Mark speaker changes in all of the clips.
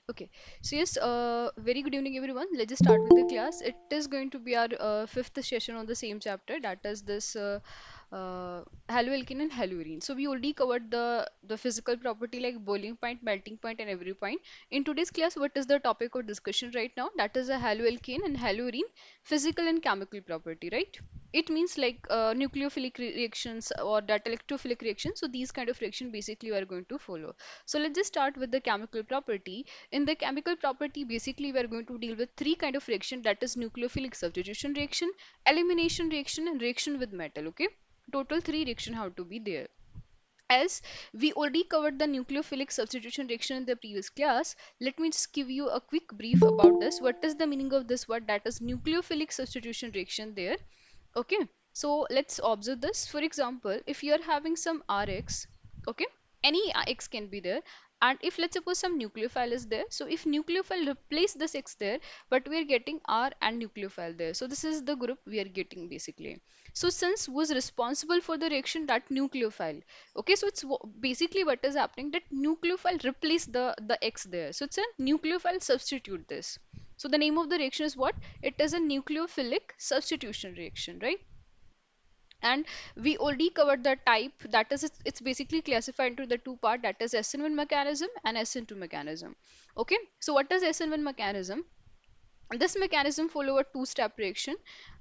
Speaker 1: Okay, so yes, very good evening, everyone. Let's just start with the class. It is going to be our fifth session on the same chapter, that is this haloalkane and halurene. So we already covered the physical property like boiling point, melting point, and every point. In today's class, what is the topic of discussion right now? That is a haloalkane and halurene physical and chemical property, right? It means like nucleophilic reactions or that electrophilic reactions. So these kind of reaction basically we are going to follow. So let's just start with the chemical property. In the chemical property, basically we are going to deal with three kind of reaction, that is nucleophilic substitution reaction, elimination reaction, and reaction with metal. Okay, total three reaction have to be there. As we already covered the nucleophilic substitution reaction in the previous class, let me just give you a quick brief about this. What is the meaning of this word, that is nucleophilic substitution reaction there? Okay, so let's observe this. For example, if you are having some Rx, okay, any X can be there, and if let's suppose some nucleophile is there, so if nucleophile replace this X there, but we are getting R and nucleophile there, so this is the group we are getting basically. So since was responsible for the reaction, that nucleophile, okay, so it's basically what is happening, that nucleophile replace the X there, so it's a nucleophile substitute this. So the name of the reaction is what? It is a nucleophilic substitution reaction, right? And we already covered the type, that is it's basically classified into the two part, that is SN1 mechanism and SN2 mechanism. Okay, so what is SN1 mechanism? This mechanism follow a two-step reaction,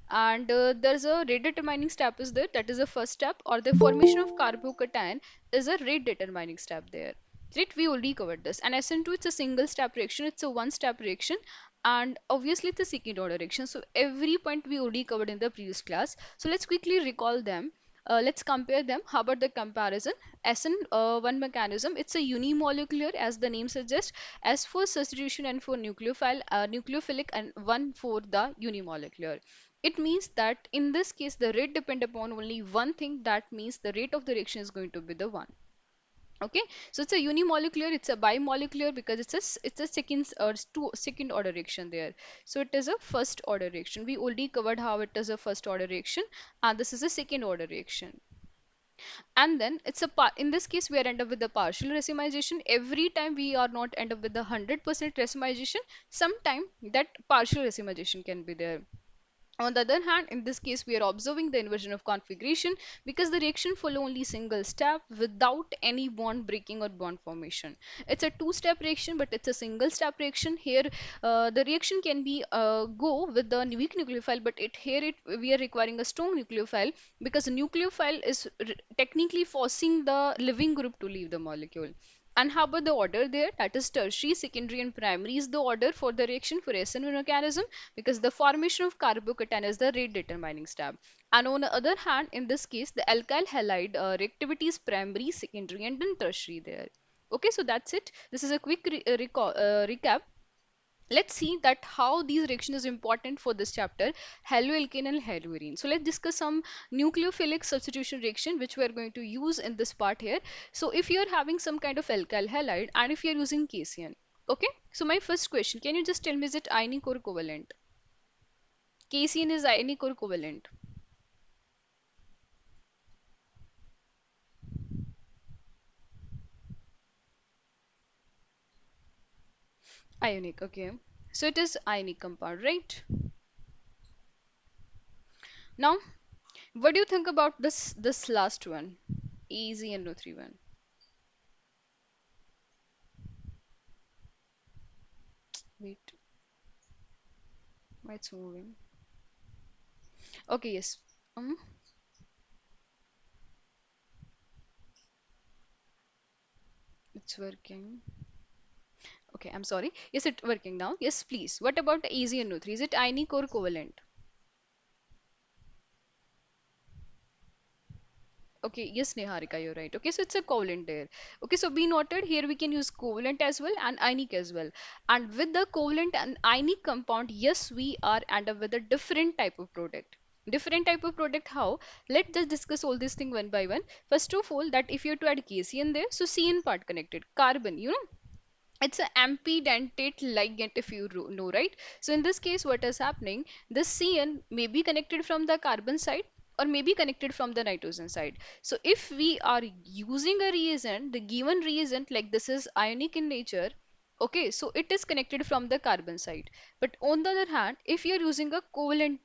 Speaker 1: and there's a rate determining step is there, that is the first step, or the formation of carbocation is a rate determining step there, right? We already covered this. And SN2, it's a single step reaction, it's a one step reaction, and obviously it's a second order reaction. So every point we already covered in the previous class, so let's quickly recall them. Let's compare them. How about the comparison? SN1 mechanism, it's a unimolecular as the name suggests, S for substitution and for nucleophilic, and 1 for the unimolecular. It means that in this case the rate depend upon only one thing, that means the rate of the reaction is going to be the one. Okay, so it's a unimolecular, it's a bimolecular because it's a second or second order reaction there. So it is a first order reaction. We already covered how it is a first order reaction, and this is a second order reaction. And then it's a part, in this case we are end up with the partial racemization. Every time we are not end up with the 100% racemization, sometime that partial racemization can be there. On the other hand, in this case, we are observing the inversion of configuration because the reaction follow only single step without any bond breaking or bond formation. It's a two-step reaction, but it's a single step reaction. Here, the reaction can be go with the weak nucleophile, but we are requiring a strong nucleophile because the nucleophile is technically forcing the living group to leave the molecule. And how about the order there? That is tertiary, secondary, and primary is the order for the reaction for SN1 mechanism because the formation of carbocation is the rate determining step. And on the other hand, in this case, the alkyl halide reactivity is primary, secondary, and then tertiary there. Okay, so that's it. This is a quick recap. Let's see that how these reaction is important for this chapter, haloalkane and halurene. So let's discuss some nucleophilic substitution reaction which we are going to use in this part here. So if you are having some kind of alkyl halide and if you are using cation, okay, so my first question, can you just tell me, is it ionic or covalent? Cation is ionic or covalent? Ionic, okay, so it is ionic compound, right? Now what do you think about this last one, AgNO3 one? Wait, why it's moving? Okay, yes. It's working. Okay, I'm sorry. Yes, it's working now. Yes, please. What about easy and no3? Is it ionic or covalent? Okay, yes, Neharika, you're right. Okay, so it's a covalent there. Okay, so be noted here we can use covalent as well and ionic as well. And with the covalent and ionic compound, yes, we are end up with a different type of product. Different type of product how? Let's just discuss all these things one by one. First of all, that if you have to add KCN there, so CN part connected. Carbon, it's an ampidentate ligand if you know, right? So in this case what is happening, this CN may be connected from the carbon side or may be connected from the nitrogen side. So if we are using a reagent, the given reagent like this is ionic in nature, Okay, so it is connected from the carbon side. But on the other hand, if you're using a covalent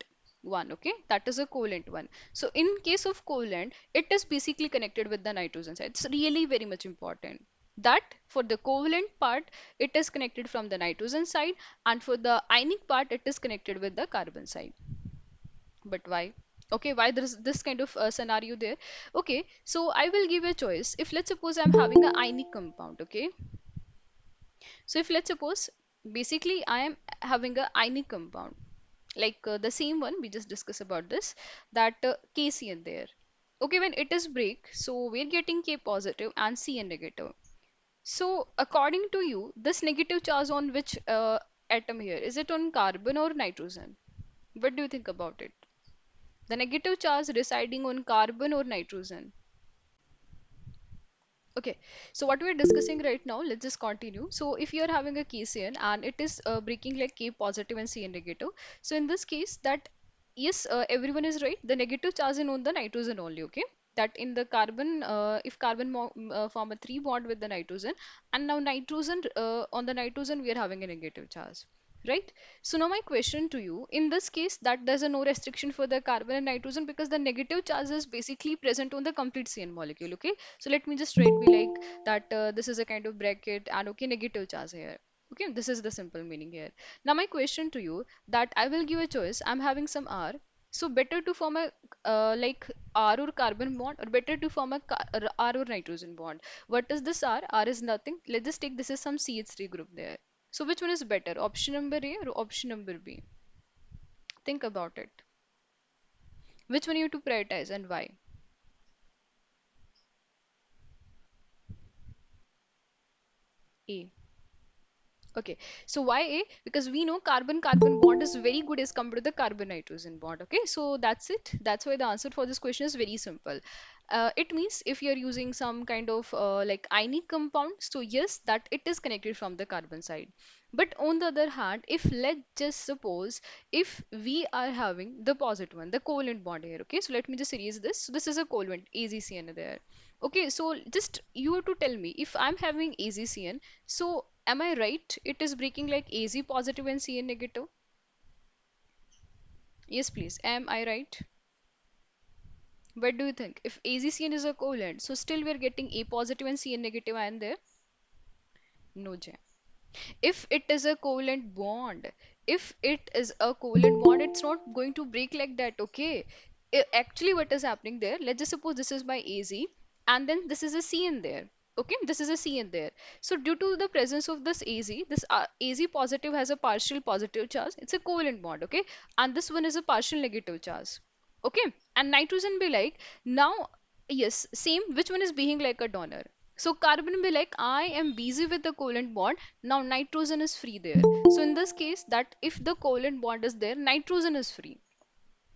Speaker 1: one, okay, that is a covalent one. So in case of covalent, it is basically connected with the nitrogen side. It's really very much important that for the covalent part, it is connected from the nitrogen side, and for the ionic part, it is connected with the carbon side. But why? Okay, why there is this kind of scenario there? Okay, so I will give a choice. If let's suppose I'm having a ionic compound, okay, so if let's suppose basically I am having a ionic compound, like the same one we just discussed about this, that KCN there. Okay, when it is break, so we're getting K positive and Cn negative. So according to you, this negative charge on which atom here? Is it on carbon or nitrogen? What do you think about it? The negative charge residing on carbon or nitrogen? Okay, so what we're discussing right now, let's just continue. So if you're having a KCN and it is breaking like K positive and Cn negative, so in this case that yes, everyone is right. The negative charge is on the nitrogen only, okay? That in the carbon, if carbon form a three bond with the nitrogen, and now nitrogen on the nitrogen we are having a negative charge, right? So now my question to you, in this case, that there's a no restriction for the carbon and nitrogen because the negative charge is basically present on the complete CN molecule, okay? So let me just write be like that this is a kind of bracket and okay, negative charge here. Okay, this is the simple meaning here. Now my question to you that I will give a choice. I'm having some R. So better to form a like R or carbon bond or better to form a R or nitrogen bond. What is this R? R is nothing. Let's just take this is some CH3 group there. So which one is better? Option number A or option number B? Think about it. Which one you have to prioritize and why? A. Okay, so why A? Because we know carbon-carbon bond is very good as compared to the carbon-nitrogen bond. Okay, so that's it. That's why the answer for this question is very simple. It means if you're using some kind of like ionic compound, so yes, that it is connected from the carbon side. But on the other hand, if let's just suppose if we are having the positive one, the covalent bond here, okay, so let me just erase this. So this is a covalent AgCN there. Okay, so just you have to tell me if I'm having AgCN, so am I right? It is breaking like Az positive and Cn negative. Yes, please. Am I right? What do you think? If AgCN is a covalent, so still we're getting A positive and Cn negative ion there? No, Jay. If it is a covalent bond, if it is a covalent bond, it's not going to break like that, okay? Actually, what is happening there? Let's just suppose this is my Az, and then this is a C in there. Okay, this is a C in there. So due to the presence of this Az, this Az positive has a partial positive charge. It's a covalent bond, okay? And this one is a partial negative charge. Okay, and nitrogen be like now, yes, same. Which one is being like a donor? So carbon be like I am busy with the covalent bond. Now nitrogen is free there. So in this case, that if the covalent bond is there, nitrogen is free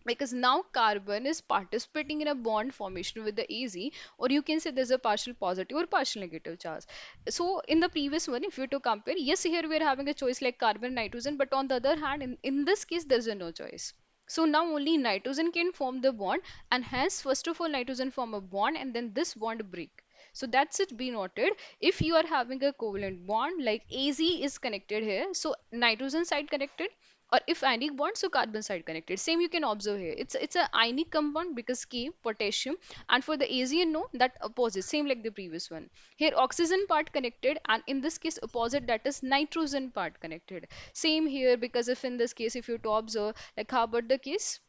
Speaker 1: because now carbon is participating in a bond formation with the Az, or you can say there's a partial positive or partial negative charge. So in the previous one, if you were to compare, yes, here we are having a choice like carbon, nitrogen, but on the other hand, in this case, there's a no choice. So now only nitrogen can form the bond, and hence, first of all, nitrogen form a bond, and then this bond break. So that's it. Be noted. If you are having a covalent bond, like Az is connected here, so nitrogen side connected, or if ionic bond, so carbon side connected. Same you can observe here. It's a ionic compound because K potassium, and for the AZN no, that opposite same like the previous one. Here oxygen part connected, and in this case opposite, that is nitrogen part connected. Same here because if in this case if you to observe like how about the case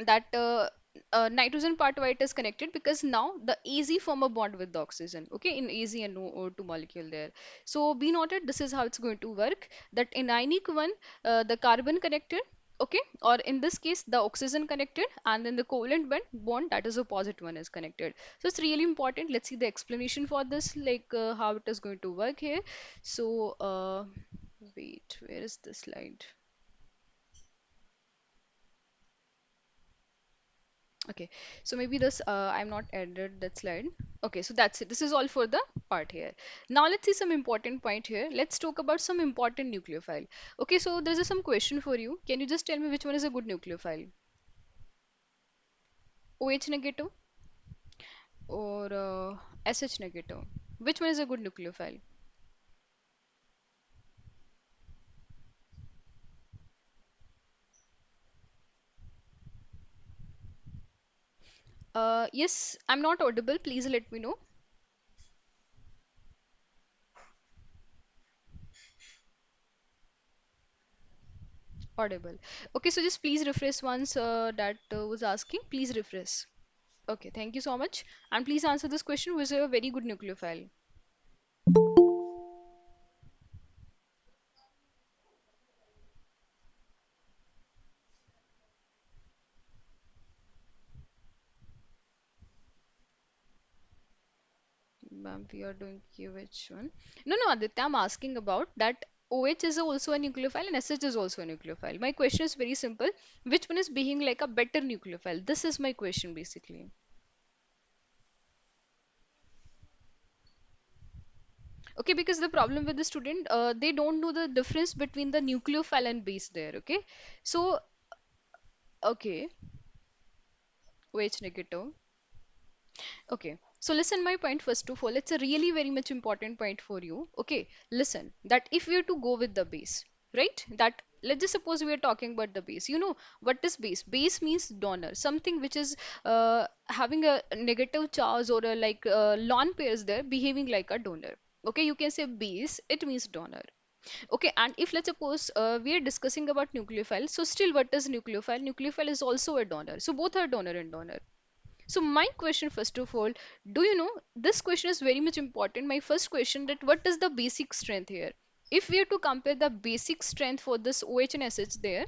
Speaker 1: that nitrogen part why it is connected because now the Az form a bond with the oxygen, okay, in Az and O2 molecule there. So be noted, this is how it's going to work, that in ionic one the carbon connected, okay, or in this case the oxygen connected, and then the covalent bond, that is opposite one is connected. So it's really important. Let's see the explanation for this, like how it is going to work here. So wait, where is the slide? Okay, so maybe this I'm not added that slide. Okay, so that's it. This is all for the part here. Now let's see some important point here. Let's talk about some important nucleophile. Okay, so there's some question for you. Can you just tell me which one is a good nucleophile? OH negative or SH negative? Which one is a good nucleophile? Yes, I'm not audible. Please let me know. Audible. Okay, so just please refresh once that was asking. Please refresh. Okay, thank you so much. And please answer this question, which is a very good nucleophile. Ma'am, we are doing QH one. No, no, Aditya, I'm asking about that OH is also a nucleophile and SH is also a nucleophile. My question is very simple. Which one is behaving like a better nucleophile? This is my question basically. Okay, because the problem with the student, they don't know the difference between the nucleophile and base there. Okay, so okay, OH negative. Okay, so listen my point first of all. It's a really very much important point for you. Okay, listen that if we are to go with the base, right? That let's just suppose we are talking about the base. You know what is base? Base means donor, something which is having a negative charge or a like lone pairs there behaving like a donor. Okay, you can say base, it means donor. Okay, and if let's suppose we are discussing about nucleophile, so still what is nucleophile? Nucleophile is also a donor. So both are donor and donor. So my question first of all, do you know this question is very much important. My first question that what is the basic strength here? If we are to compare the basic strength for this OH and SH there,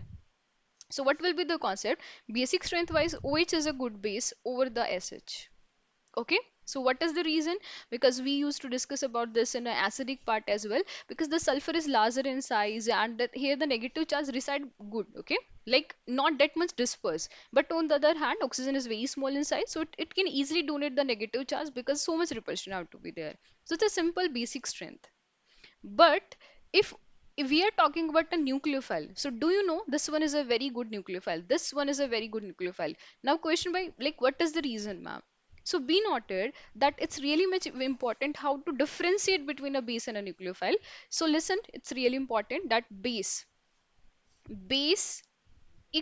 Speaker 1: so what will be the concept? Basic strength wise, OH is a good base over the SH. Okay, so what is the reason? Because we used to discuss about this in an acidic part as well, because the sulfur is larger in size and that here the negative charge reside good. Okay, like not that much dispersed, but on the other hand oxygen is very small in size, so it can easily donate the negative charge because so much repulsion have to be there. So it's a simple basic strength. But if we are talking about a nucleophile, so do you know this one is a very good nucleophile? This one is a very good nucleophile. Now, question by like, what is the reason, ma'am? So be noted that it's really much important how to differentiate between a base and a nucleophile. So listen, it's really important that base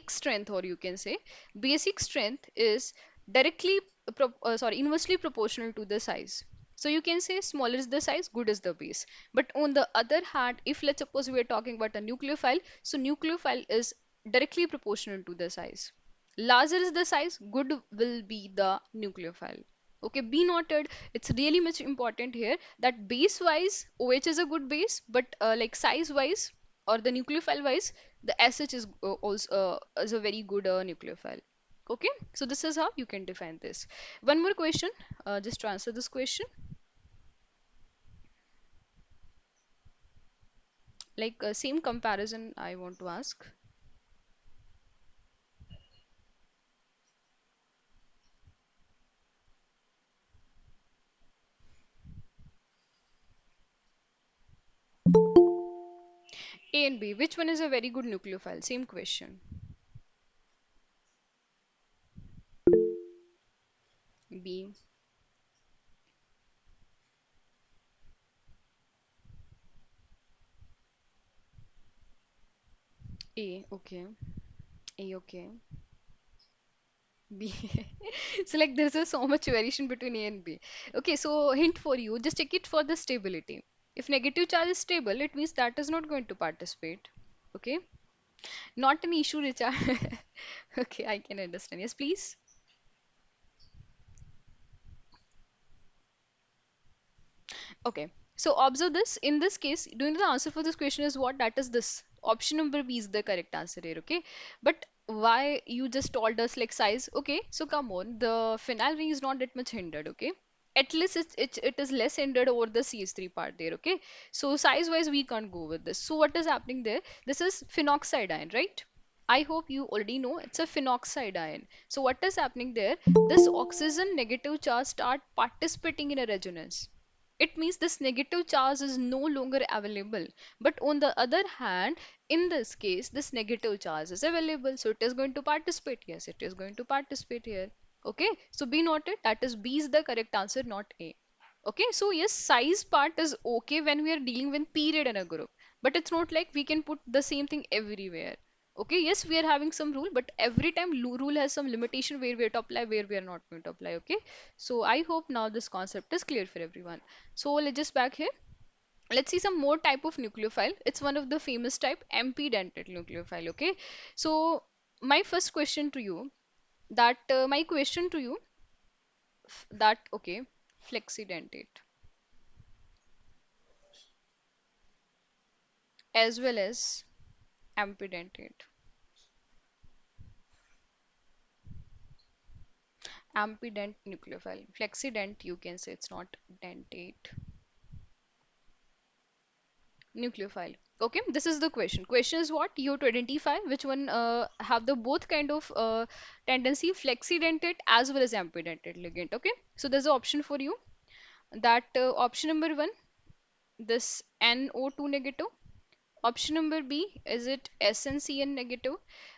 Speaker 1: strength, or you can say basic strength, is directly inversely proportional to the size. So you can say smaller is the size, good is the base. But on the other hand, if let's suppose we are talking about a nucleophile, so nucleophile is directly proportional to the size. Larger is the size, good will be the nucleophile. Okay, be noted. It's really much important here that base wise, OH is a good base, but like size wise or the nucleophile wise, the SH is also is a very good nucleophile. Okay, so this is how you can define this. One more question, just to answer this question, like same comparison I want to ask. A and B, which one is a very good nucleophile? Same question. B, A, okay. A, okay. B. So like there's a so much variation between A and B. Okay, so hint for you, just check it for the stability. If negative charge is stable, it means that is not going to participate. Okay, not an issue, Richard. Okay, I can understand. Yes, please. Okay, so observe this. In this case, do you know the answer for this question is what? That is this. Option number B is the correct answer here, okay? But why you just told us like size? Okay, so come on, the phenyl ring is not that much hindered, okay? At least it is less hindered over the CH3 part there, okay? So size wise, we can't go with this. So what is happening there? This is phenoxide ion, right? I hope you already know it's a phenoxide ion. So what is happening there? This oxygen negative charge start participating in a resonance. It means this negative charge is no longer available. But on the other hand, in this case, this negative charge is available. So it is going to participate. Yes, it is going to participate here. Okay, so be noted that is B is the correct answer, not A. Okay, so yes, size part is okay when we are dealing with period in a group. But it's not like we can put the same thing everywhere. Okay, yes, we are having some rule, but every time rule has some limitation where we are to apply, where we are not going to apply. Okay, so I hope now this concept is clear for everyone. So let's just back here. Let's see some more type of nucleophile. It's one of the famous type, empedantic nucleophile. Okay, so my first question to you, my question to you, that okay, flexidentate as well as ampedantate. Ampident nucleophile. Flexident, you can say it's not dentate. Nucleophile. Okay, this is the question. Question is what? You have to identify which one have the both kind of tendency, flexidentate as well as ampedantate ligand. Okay, so there's an option for you. That option number one, this NO2 negative. Option number B, is it SNCN negative?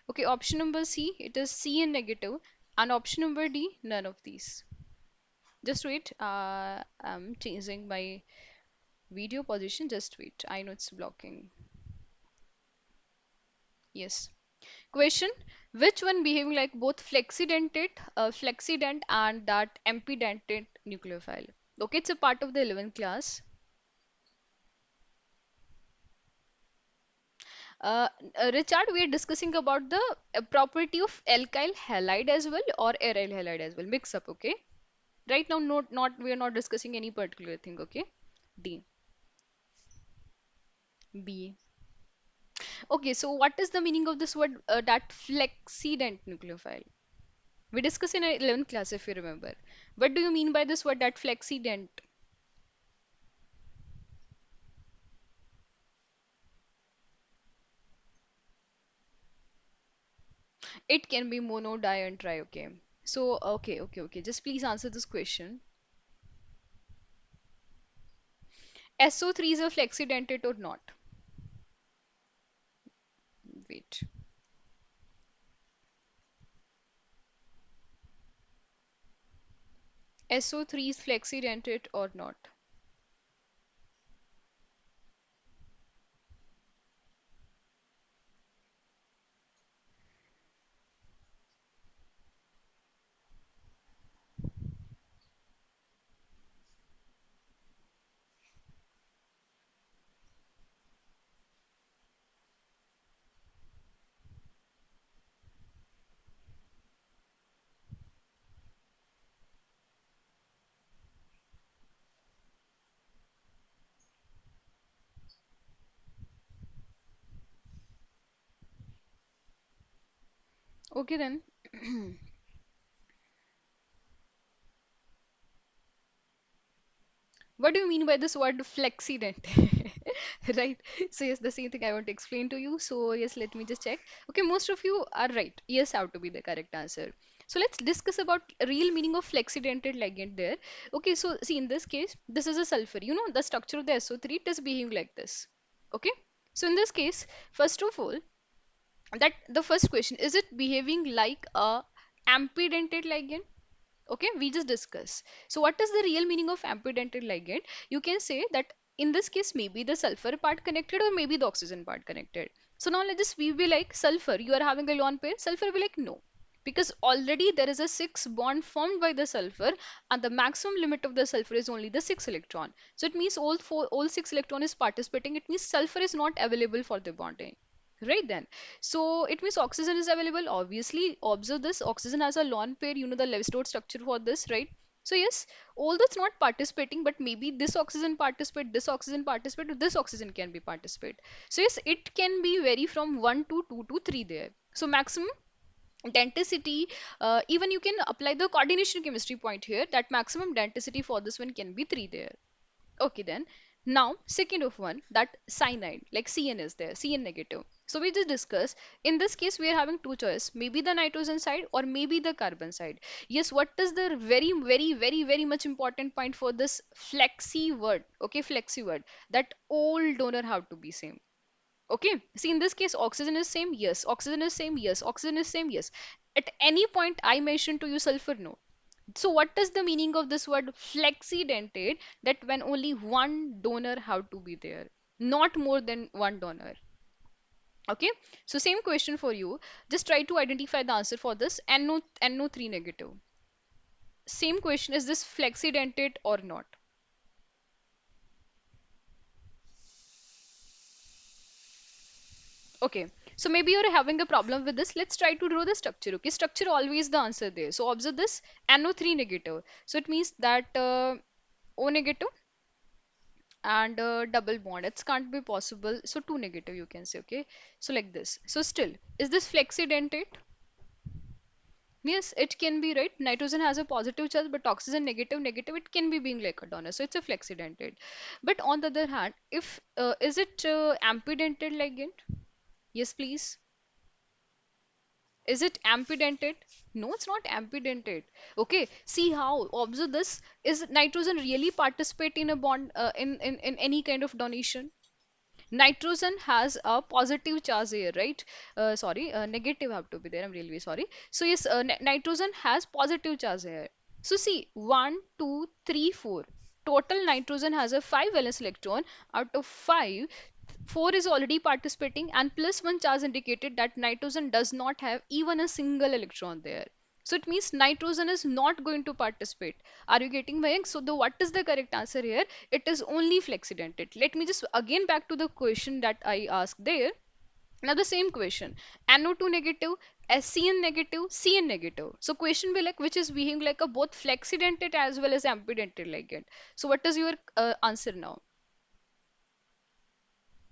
Speaker 1: Okay, option number C, it is CN negative. And option number D, none of these. Just wait. I'm changing my video position. Just wait. I know it's blocking. Yes. Question: which one behaving like both flexidentate, flexident and that empedantate nucleophile? Okay, it's a part of the 11th class. Uh, Richard, we are discussing about the property of alkyl halide as well or aryl halide as well. Mix up, okay? Right now, not we are not discussing any particular thing, okay? D, B. Okay, so what is the meaning of this word, that flexident nucleophile? We discussed in our 11th class, if you remember. What do you mean by this word, that flexident? It can be mono, di, and tri. Okay. So, okay. Just please answer this question. SO3 is a flexidentate or not? Wait. SO3 is flexidentate or not? Okay then. What do you mean by this word flexident? Right. So yes, the same thing I want to explain to you. So yes, let me just check. Okay, most of you are right. Yes, have to be the correct answer. So let's discuss about real meaning of flexidentate ligand there. Okay, so see in this case, this is a sulfur. You know the structure of the SO3, it is behaving like this. Okay. So in this case, first of all, that the first question, is it behaving like a ampidentate ligand? Okay, we just discuss. So what is the real meaning of ampidentate ligand? You can say that in this case maybe the sulfur part connected or maybe the oxygen part connected. So now let us, we be like sulfur, you are having a lone pair, sulfur will be like no, because already there is a 6 bond formed by the sulfur and the maximum limit of the sulfur is only the 6 electron. So it means all 6 electron is participating, it means sulfur is not available for the bonding. Right then. So it means oxygen is available. Obviously, observe this. Oxygen has a lone pair, you know, the Lewis-Dot structure for this, right? So yes, although it's not participating, but maybe this oxygen participate, or this oxygen can be participate. So yes, it can be vary from 1 to 2 to 3 there. So maximum denticity, even you can apply the coordination chemistry point here, that maximum denticity for this one can be 3 there. Okay then. Now, second of one, that cyanide, like CN is there, CN negative. So we just discuss, in this case, we are having two choice, maybe the nitrogen side or maybe the carbon side. Yes, what is the very much important point for this flexi word? Okay, flexi word, that all donor have to be same. Okay, see in this case, oxygen is same, yes, oxygen is same, yes, oxygen is same, yes. At any point I mentioned to you sulfur, no. So what is the meaning of this word flexidentate? That when only one donor have to be there, not more than one donor. Okay, so same question for you. Just try to identify the answer for this NO3 negative. Same question, is this flexidentate or not? Okay, so maybe you're having a problem with this. Let's try to draw the structure. Okay, structure always the answer there. So observe this NO3 negative. So it means that O negative and double bond. It can't be possible. So two negative you can say. Okay, so like this. So still, is this flexidentate? Yes, it can be, right. Nitrogen has a positive charge, but oxygen negative, negative. It can be being like a donor, so it's a flexidentate. But on the other hand, if is it ampidentate ligand? Yes, please. Is it ampidentate? No, it's not ampidentate. Okay, see how, observe this. Is nitrogen really participate in a bond in any kind of donation? Nitrogen has a positive charge here, right? Sorry, negative have to be there. I'm really sorry. So yes, nitrogen has positive charge here. So see, one, two, three, four. Total nitrogen has a 5 valence electron. Out of 5, 4 is already participating, and plus 1 charge indicated that nitrogen does not have even a single electron there. So it means nitrogen is not going to participate. Are you getting my? So the what is the correct answer here? It is only flexidentate. Let me just again back to the question that I asked there. Now the same question. NO2 negative, SCN negative, CN negative. So question be like which is behaving like a both flexidentate as well as ampidentate ligand. So what is your answer now?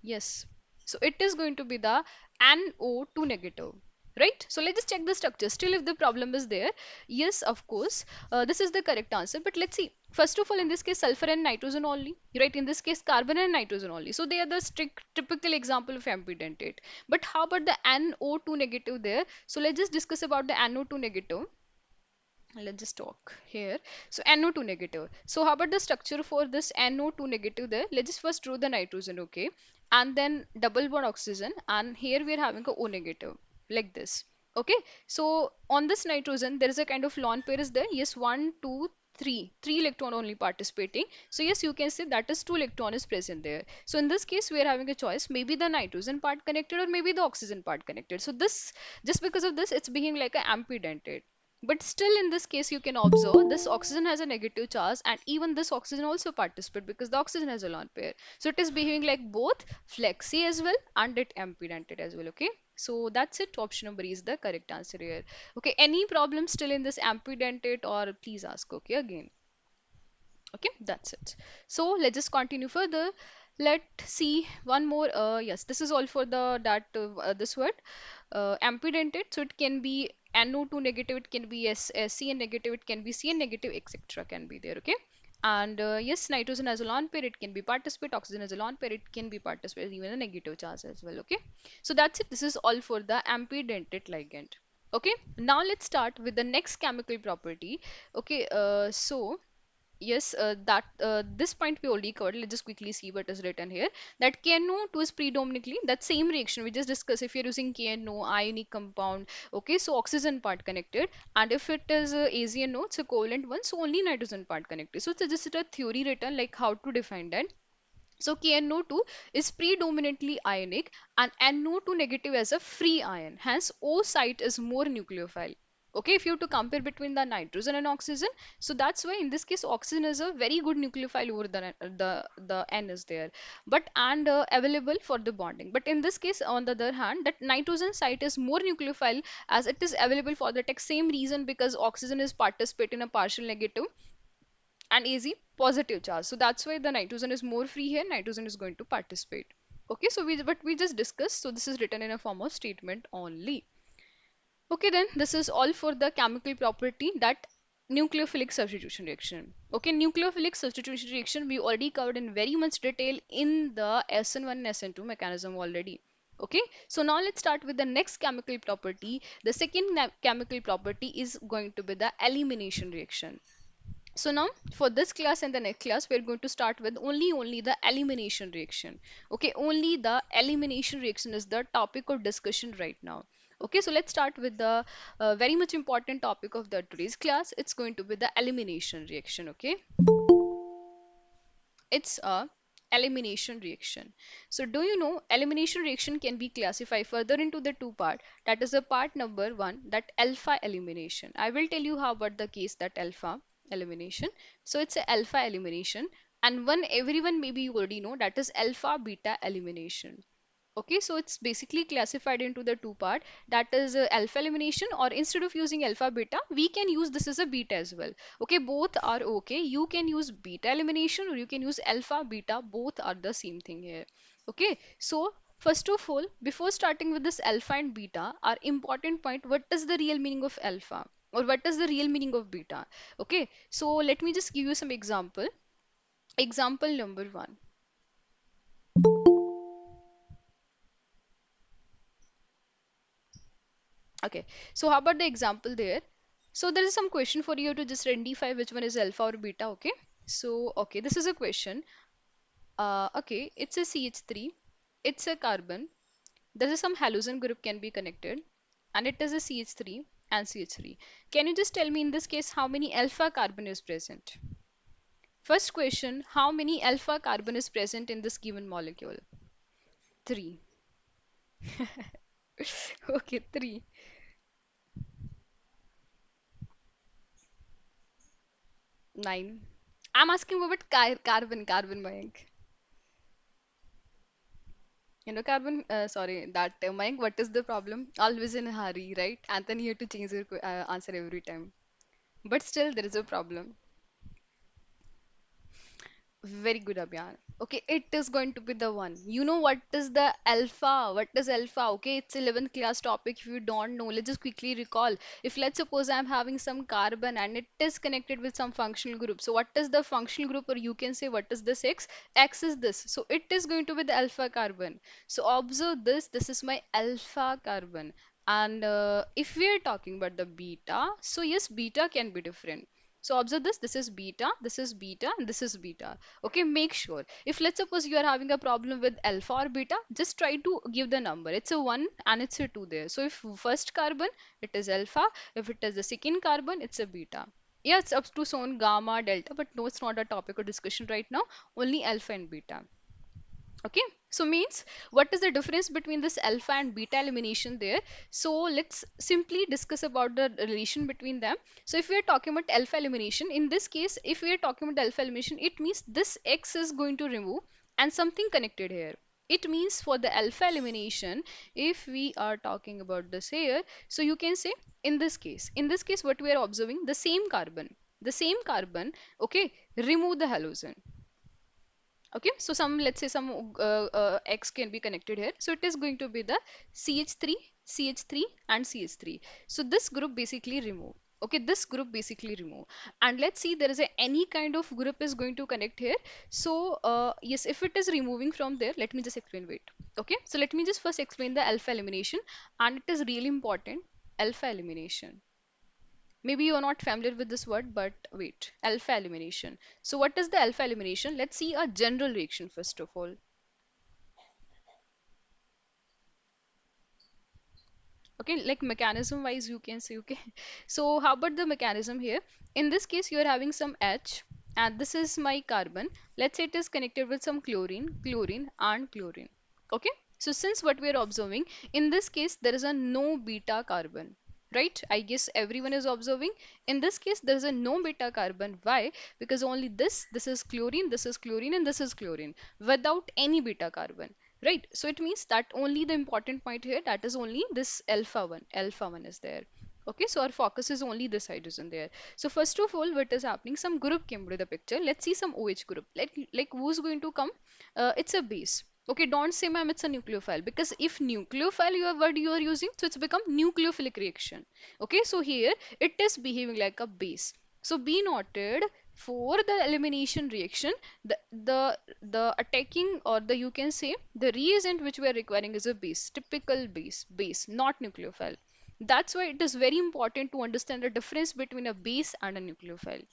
Speaker 1: Yes. So it is going to be the NO2 negative. Right? So let's just check the structure. Still, if the problem is there, yes, of course, this is the correct answer. But let's see. First of all, in this case, sulfur and nitrogen only. Right? In this case, carbon and nitrogen only. So they are the strict typical example of ambidentate. But how about the NO2 negative there? So let's just discuss about the NO2 negative. Let's just talk here. So NO2 negative. So how about the structure for this NO2 negative there? Let's just first draw the nitrogen, okay? And then double bond oxygen. And here we are having a O negative, like this. Okay. So on this nitrogen, there is a kind of lone pair is there. Yes, one, two, three. Three electron only participating. So yes, you can say that is two electron is present there. So in this case, we are having a choice. Maybe the nitrogen part connected or maybe the oxygen part connected. So this, just because of this, it's being like a ampidentate. But still in this case you can observe this oxygen has a negative charge and even this oxygen also participate because the oxygen has a lone pair. So it is behaving like both flexi as well and it ampidentate as well. Okay. So that's it. Option number is the correct answer here. Okay. Any problem still in this ampidentate or please ask. Okay. Again. Okay, that's it. So let's just continue further. Let's see one more. Yes, this is all for the that this word ampidentate. So it can be NO2 negative, it can be SCN negative, it can be CN negative, etc. can be there. Okay. And yes, nitrogen has a lone pair, it can be participate. Oxygen has a lone pair, it can be participate, even a negative charge as well. Okay. So that's it. This is all for the ampidentate ligand. Okay. Now let's start with the next chemical property. Okay. So yes, that this point we already covered. Let's just quickly see what is written here. That KNO2 is predominantly that same reaction we just discussed. If you're using KNO, ionic compound, okay, so oxygen part connected, and if it is AZNO, it's a covalent one, so only nitrogen part connected. So it's just a theory written like how to define that. So KNO2 is predominantly ionic and NO2 negative as a free ion. Hence, O site is more nucleophile. Okay, if you have to compare between the nitrogen and oxygen, so that's why in this case oxygen is a very good nucleophile over the N is there, but and available for the bonding. But in this case, on the other hand, that nitrogen site is more nucleophile as it is available for the same reason because oxygen is participate in a partial negative and AZ positive charge. So that's why the nitrogen is more free here. Nitrogen is going to participate. Okay, so we just discussed. So this is written in a form of statement only. Okay, then this is all for the chemical property that nucleophilic substitution reaction. Okay, nucleophilic substitution reaction we already covered in very much detail in the SN1 and SN2 mechanism already. Okay, so now let's start with the next chemical property. The second chemical property is going to be the elimination reaction. So now for this class and the next class, we're going to start with only the elimination reaction. Okay, only the elimination reaction is the topic of discussion right now. Okay, so let's start with the very much important topic of the today's class. It's going to be the elimination reaction. Okay, it's a elimination reaction. So do you know elimination reaction can be classified further into the two part. That is the part number one, that alpha elimination. I will tell you how about the case that alpha elimination. So it's a alpha elimination, and one everyone maybe you already know, that is alpha beta elimination. Okay, so it's basically classified into the two part, that is alpha elimination, or instead of using alpha beta we can use this as a beta as well. Okay, both are okay. You can use beta elimination or you can use alpha beta, both are the same thing here. Okay, so first of all, before starting with this alpha and beta, our important point, what is the real meaning of alpha or what is the real meaning of beta? Okay, so let me just give you some example. Example number one. Okay, so how about the example there? So there is some question for you to just identify which one is alpha or beta. Okay, so okay, this is a question. Okay, it's a CH3, it's a carbon. There is some halogen group can be connected, and it is a CH3 and CH3. Can you just tell me in this case how many alpha carbon is present? First question, how many alpha carbon is present in this given molecule? Three. Okay, three. Nine. I'm asking about carbon, Mayank. Carbon, sorry, that Mayank, what is the problem? Always in a hurry, right? And then you have to change your answer every time. But still, there is a problem. Very good, Abhiyan. Okay, it is going to be the one. You know what is the alpha? What is alpha? Okay, it's 11th class topic. If you don't know, let's just quickly recall. If let's suppose I'm having some carbon and it is connected with some functional group. So what is the functional group, or you can say what is this X? X is this. So it is going to be the alpha carbon. So observe this. This is my alpha carbon. And if we are talking about the beta, so yes, beta can be different. So observe this, this is beta, and this is beta. Okay, make sure. If let's suppose you are having a problem with alpha or beta, just try to give the number. It's a 1 and it's a 2 there. So if first carbon, it is alpha. If it is the second carbon, it's a beta. Yeah, it's up to so on gamma, delta, but no, it's not a topic of discussion right now. Only alpha and beta. Okay, so means what is the difference between this alpha and beta elimination there? So let's simply discuss about the relation between them. So if we are talking about alpha elimination, in this case, if we are talking about alpha elimination, it means this X is going to remove and something connected here. It means for the alpha elimination, if we are talking about this here, so you can say in this case, what we are observing, the same carbon, okay, remove the halogen. Okay, so some, let's say some X can be connected here. So it is going to be the CH3, CH3 and CH3. So this group basically remove. Okay, this group basically remove. And let's see, there is any kind of group is going to connect here. So yes, if it is removing from there, let me just explain, wait. Okay, so let me just first explain the alpha elimination, and it is really important. Alpha elimination. Maybe you're not familiar with this word, but wait, alpha elimination. So what is the alpha elimination? Let's see a general reaction first of all. Okay, like mechanism wise, you can say, okay. So how about the mechanism here? In this case, you are having some H, and this is my carbon. Let's say it is connected with some chlorine, chlorine, and chlorine. Okay. So since what we are observing, in this case, there is a no beta carbon. Right? I guess everyone is observing. In this case, there is a no beta carbon. Why? Because only this is chlorine, this is chlorine, and this is chlorine without any beta carbon. Right, so it means that only the important point here, that is only this alpha one is there. Okay, so our focus is only this hydrogen there. So first of all, what is happening, some group came to the picture. Let's see some OH group, like who's going to come. It's a base. Okay, don't say ma'am it's a nucleophile, because if nucleophile your word you are using, so it's become nucleophilic reaction. Okay, so here it is behaving like a base. So be noted, for the elimination reaction, the attacking, or the, you can say, the reagent which we are requiring is a base, typical base, not nucleophile. That's why it is very important to understand the difference between a base and a nucleophile.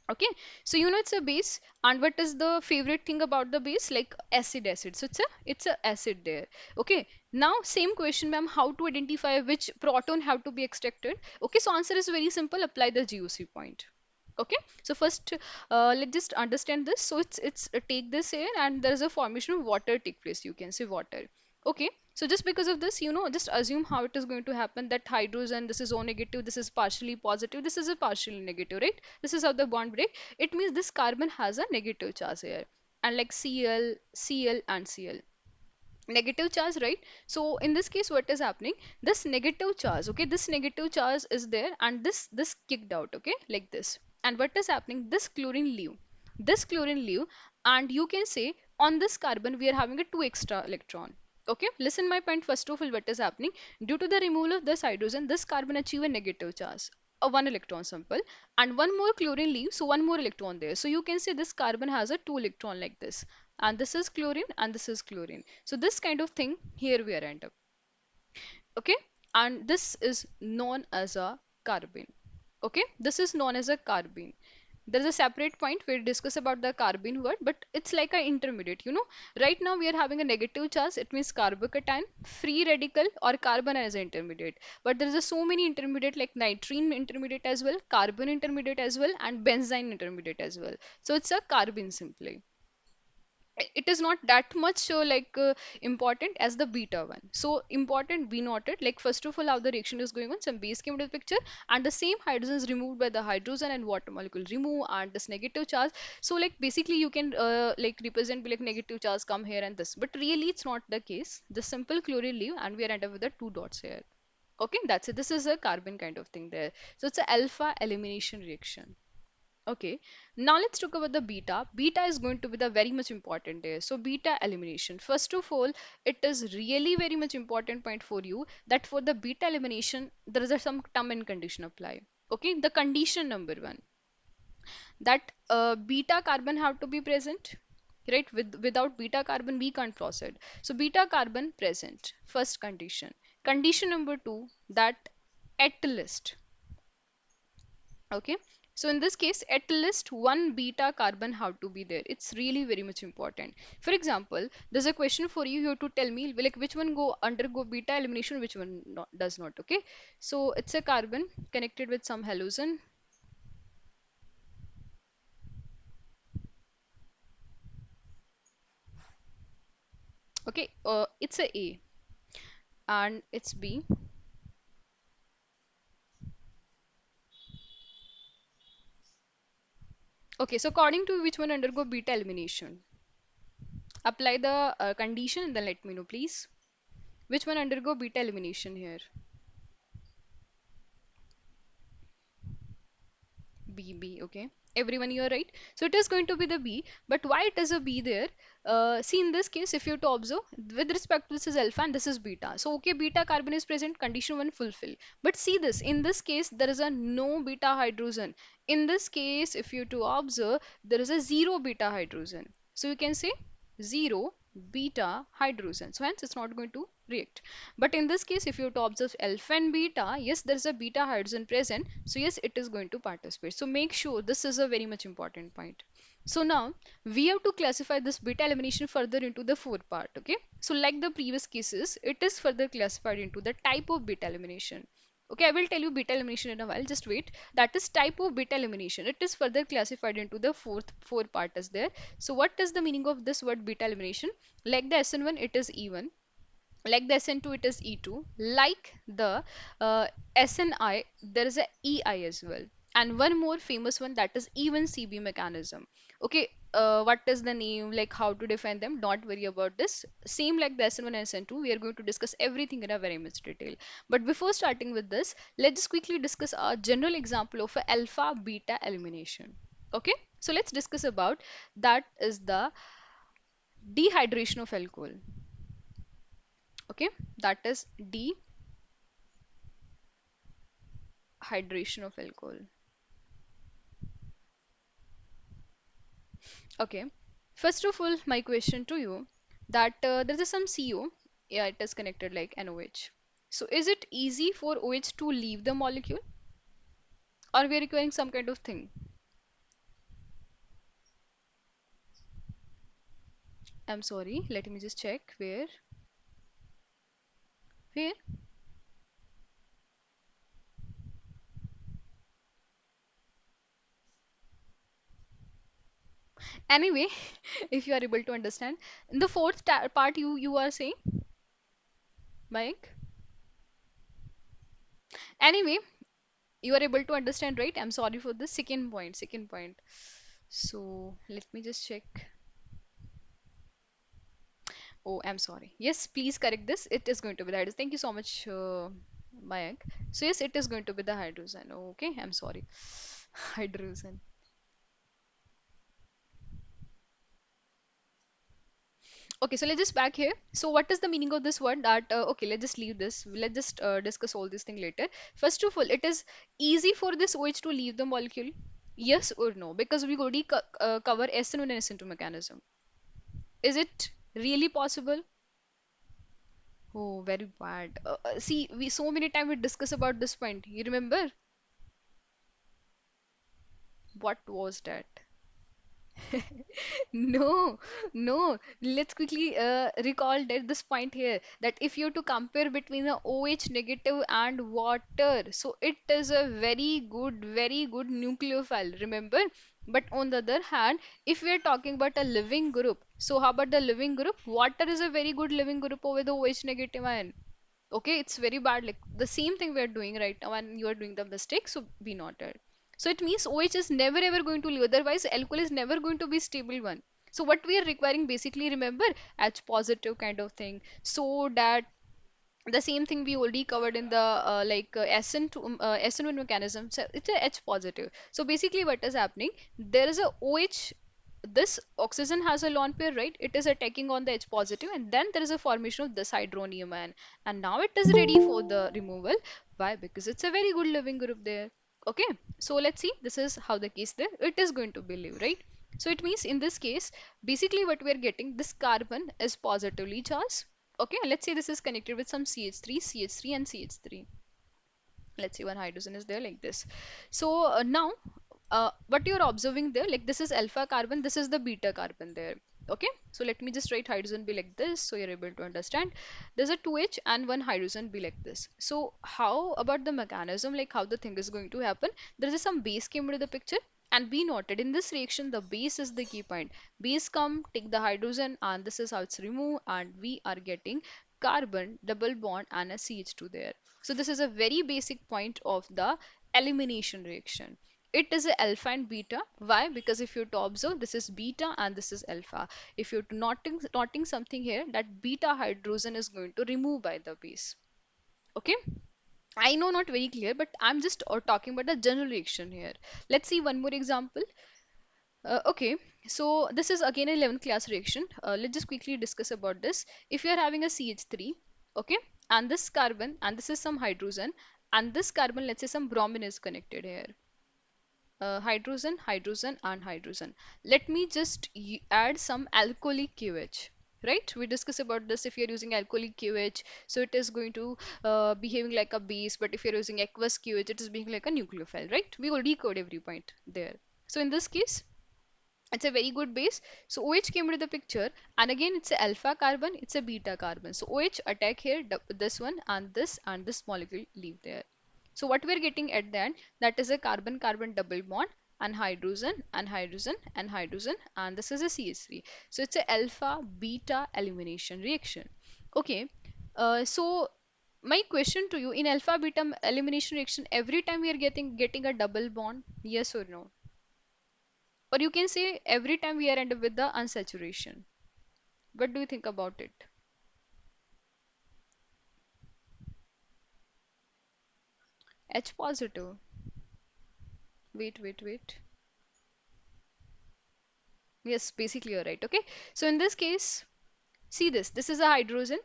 Speaker 1: Okay, so you know it's a base, and what is the favorite thing about the base? Like acid. So it's a acid there. Okay, now same question, ma'am, how to identify which proton have to be extracted? Okay, so answer is very simple, apply the GOC point. Okay, so first, let's just understand this. So it's take this air and there is a formation of water take place. You can say water. Okay, so just because of this, just assume how it is going to happen, that hydrogen, this is O negative, this is partially positive, this is a partially negative, right? This is how the bond break. It means this carbon has a negative charge here, and like Cl, Cl, and Cl, negative charge, right? So in this case, what is happening, this negative charge, okay, this negative charge is there, and this kicked out, okay, like this. And what is happening, this chlorine leave, and you can say on this carbon we are having a two extra electron. Okay, listen my point. First of all, what is happening, due to the removal of this hydrogen, this carbon achieve a negative charge, a one electron sample, and one more chlorine leaves, so one more electron there. So you can say this carbon has a two electron like this, and this is chlorine and this is chlorine. So this kind of thing here we are end up. Okay, and this is known as a carbene. Okay, this is known as a carbene. There is a separate point where we discuss about the carbene word, but it's like an intermediate. Right now we are having a negative charge, it means carbocation, free radical, or carbon as an intermediate. But there is a so many intermediate like nitrene intermediate as well, carbon intermediate as well, and benzene intermediate as well. So it's a carbene simply. It is not that much important as the beta one. So important, we noted, like first of all how the reaction is going on, some base came into the picture, and the same hydrogen is removed by the hydrogen and water molecule remove, and this negative charge. So like basically you can like represent be like negative charge come here and this, but really it's not the case. The simple chlorine leave and we are end up with the two dots here. Okay, that's it. This is a carbon kind of thing there. So it's a alpha elimination reaction. Okay, now let's talk about the beta. Beta is going to be the very much important there. So beta elimination. First of all, it is really very much important point for you that for the beta elimination, there is some term and condition apply. Okay, the condition number one, that beta carbon have to be present, right? Without beta carbon we can't proceed. So beta carbon present, first condition. Condition number two, that at least. Okay, so in this case at least one beta carbon have to be there. It's really very much important. For example, there's a question for you. You have to tell me like which one go undergo beta elimination, which one not, does not. Okay, so it's a carbon connected with some halogen. Okay, it's a and it's B. Okay, so according to which one undergo beta elimination, apply the condition and then let me know please, which one undergo beta elimination here. B, okay. Everyone, you're right. So it is going to be the B. But why it is a B there? See, in this case, if you to observe, with respect to this is alpha and this is beta. So, okay, beta carbon is present, condition 1 fulfill. But see this, in this case, there is a no beta hydrogen. In this case, if you to observe, there is a zero beta hydrogen. So, you can say 0 beta hydrogen. So, hence it's not going to react. But in this case, if you to observe alpha and beta, yes, there is a beta hydrogen present. So yes, it is going to participate. So make sure this is a very much important point. So now we have to classify this beta elimination further into the four part. Okay. So like the previous cases, it is further classified into the type of beta elimination. Okay, I will tell you beta elimination in a while. Just wait. That is type of beta elimination. It is further classified into the four part is there. So what is the meaning of this word beta elimination? Like the SN1, it is E1, like the SN2 it is E2, like the SNI there is a EI as well, and one more famous one, that is even CB mechanism. Okay, what is the name, like how to define them, don't worry about this. Same like the SN1 and SN2, we are going to discuss everything in a very much detail. But before starting with this, let's just quickly discuss a general example of a alpha beta elimination. Okay, so let's discuss about that is the dehydration of alcohol. Okay, that is dehydration of alcohol. Okay, first of all, my question to you, that there is some CO, yeah, it is connected like NOH. So is it easy for OH to leave the molecule, or we are requiring some kind of thing? I'm sorry, let me just check where. Anyway, if you are able to understand, in the fourth part, you are saying, Mike. Anyway, you are able to understand, right? I'm sorry for the second point. Second point. So let me just check. Oh, I'm sorry. Yes, please correct this. It is going to be the hydrogen. Thank you so much, Mayank. So yes, it is going to be the hydrogen. Okay, I'm sorry. Hydrogen. Okay, so let's just back here. So what is the meaning of this word? That okay, let's just leave this. Let's just discuss all this thing later. First of all, it is easy for this OH to leave the molecule. Yes or no? Because we already cover SN1 and SN2 mechanism. Is it really possible? Oh, very bad. See, we so many times we discuss about this point. You remember? What was that? No, no. Let's quickly recall that this point here that if you to compare between the OH negative and water, so it is a very good nucleophile. Remember? But on the other hand, if we are talking about a living group, so how about the living group? Water is a very good living group over the OH negative ion. Okay, it's very bad, like the same thing we're doing right now and you are doing the mistake, so be noted. So it means OH is never ever going to leave, otherwise alcohol is never going to be stable one. So what we are requiring basically, remember, H positive kind of thing, so that the same thing we already covered in the SN1 mechanism. So it's a H positive. So basically what is happening, there is a OH, this oxygen has a lone pair, right? It is attacking on the H positive, and then there is a formation of this hydronium ion, and now it is ready for the removal. Why? Because it's a very good living group there. Okay, so let's see, this is how the case there, it is going to be live, right? So it means in this case, basically what we are getting, this carbon is positively charged. Okay, let's say this is connected with some CH3, CH3 and CH3. Let's see, one hydrogen is there like this. So now what you're observing there, like this is alpha carbon, this is the beta carbon there. Okay, so let me just write hydrogen be like this so you're able to understand. There's a 2H and one hydrogen be like this. So how about the mechanism, like how the thing is going to happen? There is some base came into the picture, and be noted in this reaction the base is the key point. Base come, take the hydrogen, and this is how it's removed, and we are getting carbon double bond and a CH2 there. So this is a very basic point of the elimination reaction. It is a alpha and beta. Why? Because if you to observe, this is beta and this is alpha. If you're noting something here, that beta hydrogen is going to remove by the base. Okay. I know not very clear, but I'm just talking about the general reaction here. Let's see one more example. Okay, so this is again a 11th class reaction. Let's just quickly discuss about this. If you are having a CH3, okay, and this carbon, and this is some hydrogen, and this carbon, let's say some bromine is connected here. Hydrogen, hydrogen, and hydrogen. Let me just add some alcoholic QH. Right? We discuss about this. If you're using alcoholic QH, so it is going to behaving like a base, but if you're using aqueous QH, it is being like a nucleophile, right? We already code every point there. So in this case, it's a very good base. So OH came into the picture, and again it's a alpha carbon, it's a beta carbon. So OH attack here, this one and this molecule leave there. So what we're getting at the end, that is a carbon-carbon double bond and hydrogen and hydrogen and hydrogen, and this is a CH3. So it's a alpha beta elimination reaction. Okay, so my question to you, in alpha beta elimination reaction, every time we are getting a double bond, yes or no? Or you can say every time we are end up with the unsaturation. What do you think about it? H positive. Wait. Yes, basically you're right. Okay. So in this case, see this. This is a hydrogen.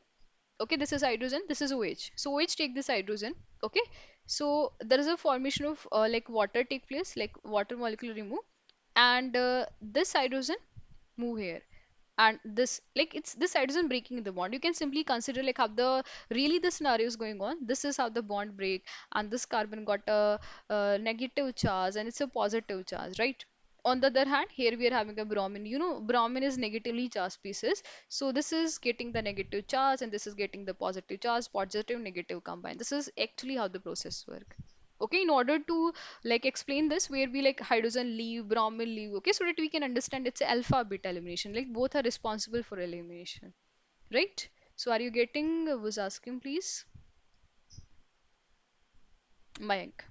Speaker 1: Okay, this is hydrogen. This is OH. So OH take this hydrogen. Okay. So there is a formation of like water take place, like water molecule remove, and this hydrogen move here, and this, like, it's this hydrogen breaking the bond. You can simply consider like how the really the scenario is going on. This is how the bond break, and this carbon got a negative charge and it's a positive charge, right? On the other hand, here we are having a bromine. You know, bromine is negatively charged species, so this is getting the negative charge and this is getting the positive charge, positive negative combine. This is actually how the process work. Okay, in order to like explain this, where we like hydrogen leave, bromine leave, okay, so that we can understand it's a alpha beta elimination, like both are responsible for elimination, right? So are you getting, was asking please, Mayank?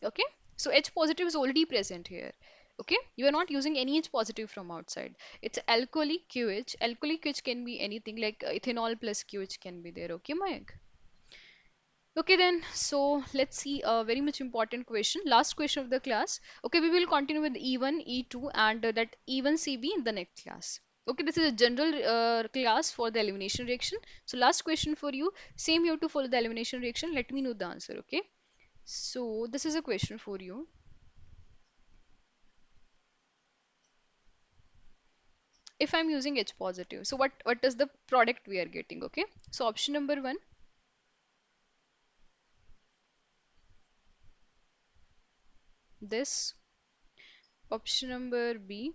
Speaker 1: Okay, so H positive is already present here. Okay, you are not using any H positive from outside. It's alcoholic QH. Alcoholic QH can be anything like ethanol plus QH can be there. Okay, Mayank? Okay then, so let's see a very much important question. Last question of the class. Okay, we will continue with E1, E2 and that E1 CB in the next class. Okay, this is a general class for the elimination reaction. So last question for you. Same you have to follow the elimination reaction. Let me know the answer, okay? So this is a question for you. If I'm using H positive, so what is the product we are getting, okay? So option number one, this. Option number B,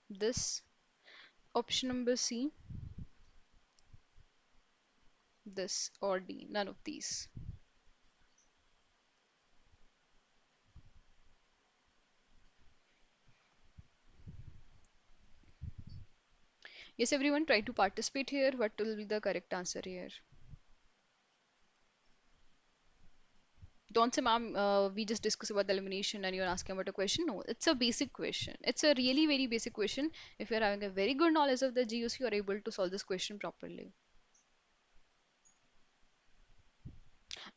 Speaker 1: this. Option number C, this, or D, none of these. Yes, everyone, try to participate here. What will be the correct answer here? Don't say, ma'am, we just discussed about the elimination and you're asking about a question. No, it's a basic question. It's a really very basic question. If you're having a very good knowledge of the GOC, you're able to solve this question properly.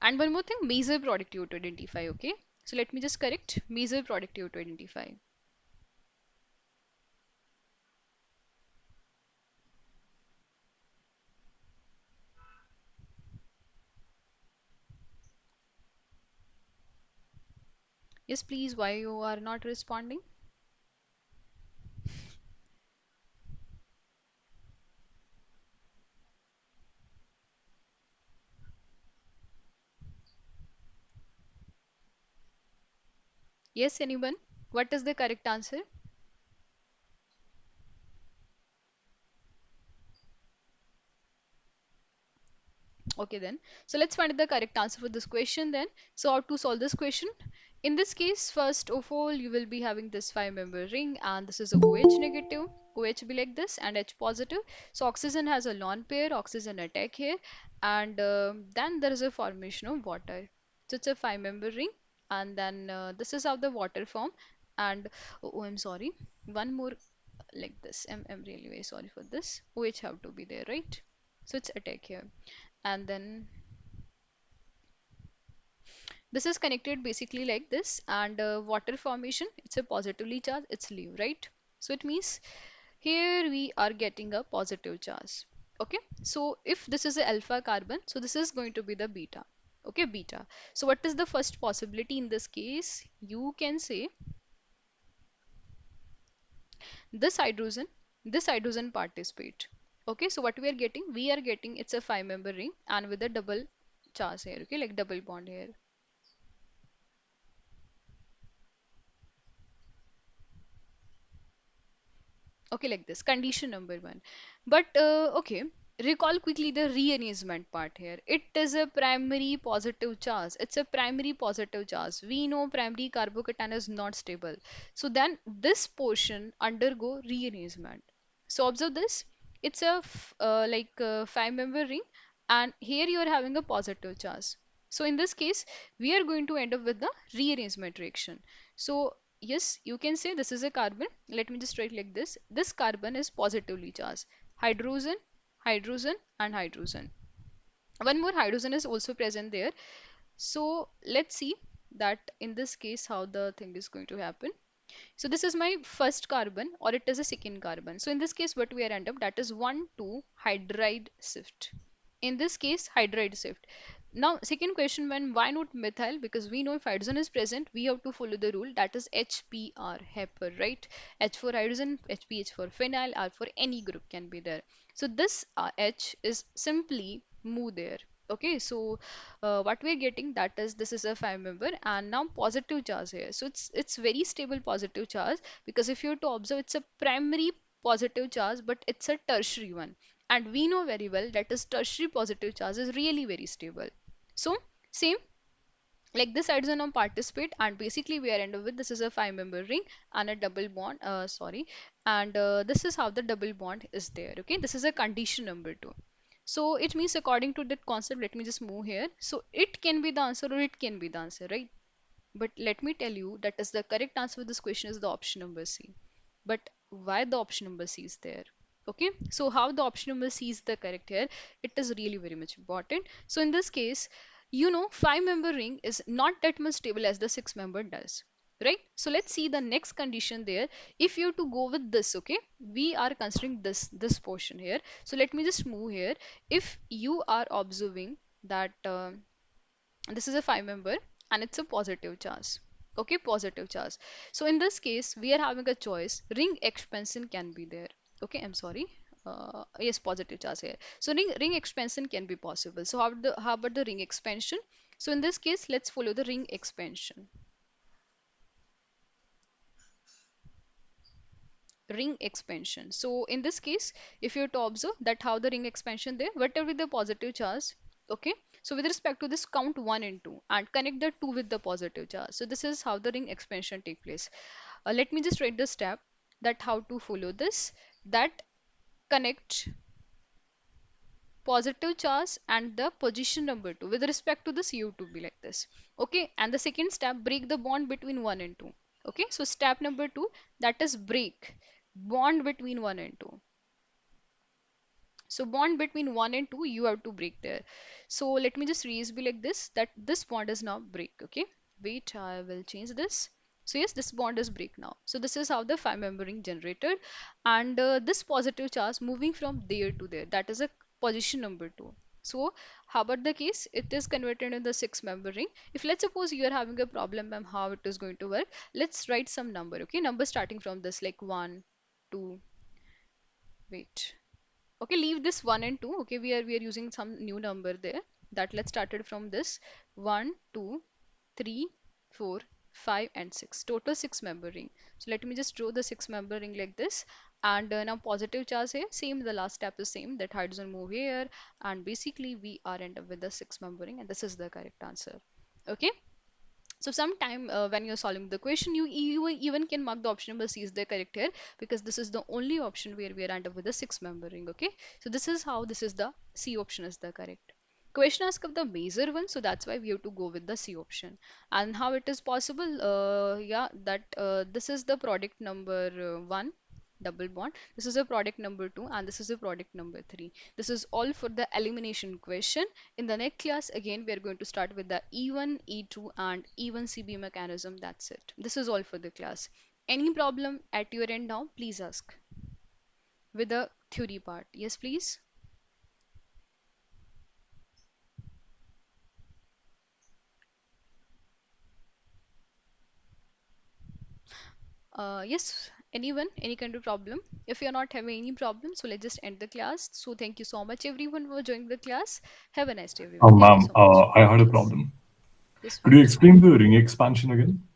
Speaker 1: And one more thing, major product you have to identify, okay? So let me just correct major product you have to identify. Yes, please, why you are not responding? Yes, anyone? What is the correct answer? Okay then. So let's find the correct answer for this question then. So how to solve this question? In this case, first of all, you will be having this five-member ring and this is a OH negative. OH be like this and H positive. So oxygen has a lone pair, oxygen attack here, and then there is a formation of water. So it's a five-member ring, and then this is how the water form. And oh, I'm sorry, one more like this. I'm really very sorry for this. OH have to be there, right? So it's attack here, and then this is connected basically like this, and water formation, it's a positively charged, it's leave, right? So it means here we are getting a positive charge. Okay, so if this is a alpha carbon, so this is going to be the beta. Okay, beta. So what is the first possibility in this case? You can say this hydrogen participate. Okay, so what we are getting it's a five member ring and with a double charge here, okay, like double bond here. Okay, like this, condition number one. But okay, recall quickly the rearrangement part here. It is a primary positive charge. It's a primary positive charge. We know primary carbocation is not stable. So then this portion undergo rearrangement. So observe this. It's a five-member ring, and here you are having a positive charge. So in this case, we are going to end up with the rearrangement reaction. So yes, you can say this is a carbon. Let me just write like this. This carbon is positively charged. Hydrogen, hydrogen, and hydrogen. One more hydrogen is also present there. So let's see that in this case how the thing is going to happen. So this is my first carbon or it is a second carbon. So in this case what we are end up that is 1,2 hydride shift. In this case hydride shift. Now second question, when why not methyl? Because we know if hydrogen is present we have to follow the rule, that is HPR, HEPR, right? H for hydrogen, HPH for phenyl, R for any group can be there. So this H is simply move there. Okay, so what we're getting, that is this is a five member and now positive charge here. So it's very stable positive charge, because if you have to observe it's a primary positive charge but it's a tertiary one, and we know very well that is tertiary positive charge is really very stable. So same, Like this hydrogen on participate, and basically we are end up with this is a five-member ring and a double bond. Sorry, and this is how the double bond is there. Okay, this is a condition number two. So it means according to that concept, let me just move here. So it can be the answer or it can be the answer, right? But let me tell you that is the correct answer for this question is the option number C. But why the option number C is there? Okay, so how the option number C is the correct here? It is really very much important. So in this case, five-member ring is not that much stable as the six-member does. Right? So let's see the next condition there. If you have to go with this, okay, we are considering this portion here. So let me just move here. If you are observing that this is a five member and it's a positive charge. Okay, positive charge. So in this case we are having a choice, ring expansion can be there. Okay, I'm sorry, yes, positive charge here. So ring expansion can be possible. So how about the ring expansion? So in this case let's follow the ring expansion. Ring expansion. So in this case, if you have to observe that how the ring expansion there, whatever the positive charge, okay. So with respect to this, count one and two and connect the two with the positive charge. So this is how the ring expansion take place. Let me just write the step that how to follow this. That connect positive charge and the position number two with respect to this u to be like this. Okay, and the second step, break the bond between one and two. Okay, so step number two, that is break bond between one and two. So bond between 1 and 2 you have to break there. So let me just raise be like this, that this bond is now break. Okay, wait, I will change this. So yes, this bond is break now. So this is how the five member ring generated, and this positive charge moving from there to there, that is a position number 2. So how about the case it is converted in the six member ring? If let's suppose you are having a problem, ma'am, how it is going to work, let's write some number. Okay, number starting from this like 1 2, wait, okay, leave this 1 and 2. Okay, we are using some new number there. That let's started from this 1 2 3 4 5 and 6, total six member ring. So let me just draw the six member ring like this, and now positive charge here, same, the last step is same, that hydrogen move here, and basically we are end up with the six member ring, and this is the correct answer. Okay, so sometime when you're solving the question, you even can mark the option number C is the correct here, because this is the only option where we are end up with a six member ring. Okay, so this is how this is the C option is the correct. Question ask of the major one, so that's why we have to go with the C option. And how it is possible? Yeah, that this is the product number one, double bond. This is a product number two, and this is a product number three. This is all for the elimination question. In the next class, again, we are going to start with the E1, E2, and E1 CB mechanism. That's it. This is all for the class. Any problem at your end now? Please ask. With the theory part. Yes, please. Yes, anyone, any kind of problem. If you're not having any problem, so let's just end the class. So thank you so much, everyone, for joining the class. Have a nice day, everyone. Thank you
Speaker 2: Ma'am,
Speaker 1: so much.
Speaker 2: I had a
Speaker 1: Yes.
Speaker 2: problem.
Speaker 1: Yes,
Speaker 2: Could you
Speaker 1: please.
Speaker 2: explain the ring expansion again?